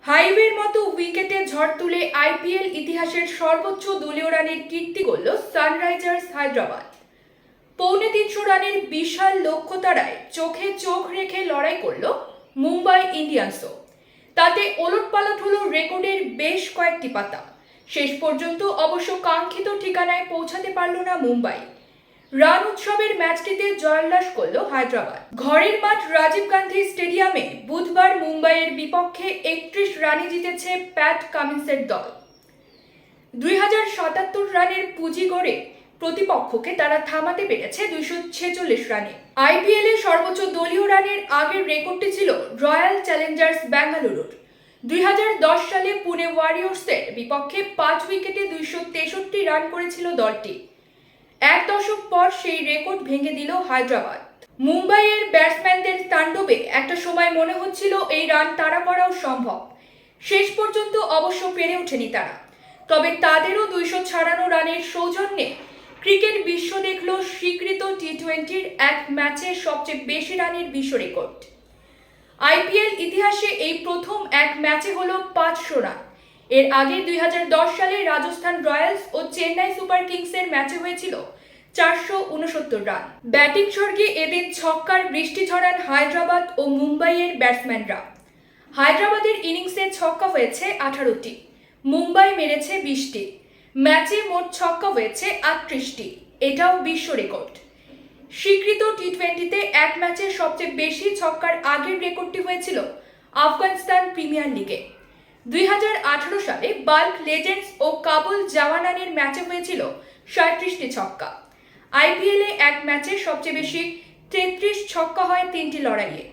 হাইওয়ের মতো উইকেটে ঝড় তুলে আইপিএল ইতিহাসের সর্বোচ্চ দলীয় রানের কীর্তি করল সানরাইজার্স হায়দ্রাবাদ। 350 রানের বিশাল লক্ষ্য তাড়ায় চোখে চোখ রেখে লড়াই করল মুম্বাই ইন্ডিয়ান্সও। তাতে ওলটপালট হলো রেকর্ডের বেশ কয়েকটি পাতা। শেষ পর্যন্ত অবশ্য কাঙ্ক্ষিত ঠিকানায় পৌঁছাতে পারল না মুম্বাই। রান উৎসবের ম্যাচটিতে জয়োল্লাস করল হায়দ্রাবাদ। ঘরের মাঠ রাজীব গান্ধী স্টেডিয়ামে বুধবার মুম্বাইয়ের বিপক্ষে 31 রানে জিতেছে প্যাট কামিন্সের দল। 2077 রানের পুঁজি গড়ে প্রতিপক্ষকে তারা থামাতে পেরেছে 246 রানে। আইপিএল এর সর্বোচ্চ দলীয় রানের আগের রেকর্ডটি ছিল রয়্যাল চ্যালেঞ্জার্স বেঙ্গালুরুর। 2010 সালে পুনে ওয়ারিয়র্সের বিপক্ষে 5 উইকেটে 263 রান করেছিল দলটি। এক দশক পর সেই রেকর্ড ভেঙে দিল হায়দ্রাবাদ। মুম্বাইয়ের ব্যাটসম্যানদের তাণ্ডবে একটা সময় মনে হচ্ছিল এই রান তাড়া করাও সম্ভব। শেষ পর্যন্ত অবশ্য পেরে ওঠেনি তারা। তবে তাদেরও 256 রানের সৌজন্যে ক্রিকেট বিশ্ব দেখল স্বীকৃত টি-20-র এক ম্যাচে সবচেয়ে বেশি রানের বিশ্ব রেকর্ড। আইপিএল ইতিহাসে এই প্রথম এক ম্যাচে হলো 500 রান। এর আগে 2010 সালে রাজস্থান রয়্যালস ও চেন্নাই সুপার কিংসের ম্যাচে হয়েছিল 469 রান। ব্যাটিং স্বর্গে এদিন ছক্কার বৃষ্টি ঝরান হায়দ্রাবাদ ও মুম্বাইয়ের ব্যাটসম্যানরা। হায়দ্রাবাদের ইনিংসে ছক্কা হয়েছে 18টি, মুম্বাই মেরেছে 20টি। ম্যাচে মোট ছক্কা হয়েছে 38টি, এটাও বিশ্ব রেকর্ড। স্বীকৃত টি-20-তে এক ম্যাচে সবচেয়ে বেশি ছক্কার আগের রেকর্ডটি হয়েছিল আফগানিস্তান প্রিমিয়ার লিগে। 2018 সালে বাল্ক লেজেন্ডস ও কাবুল জাওয়ানানের ম্যাচে হয়েছিল 37টি ছক্কা। আইপিএলে এক ম্যাচে সবচেয়ে বেশি 33 ছক্কা হয় 3টি লড়াইয়ে।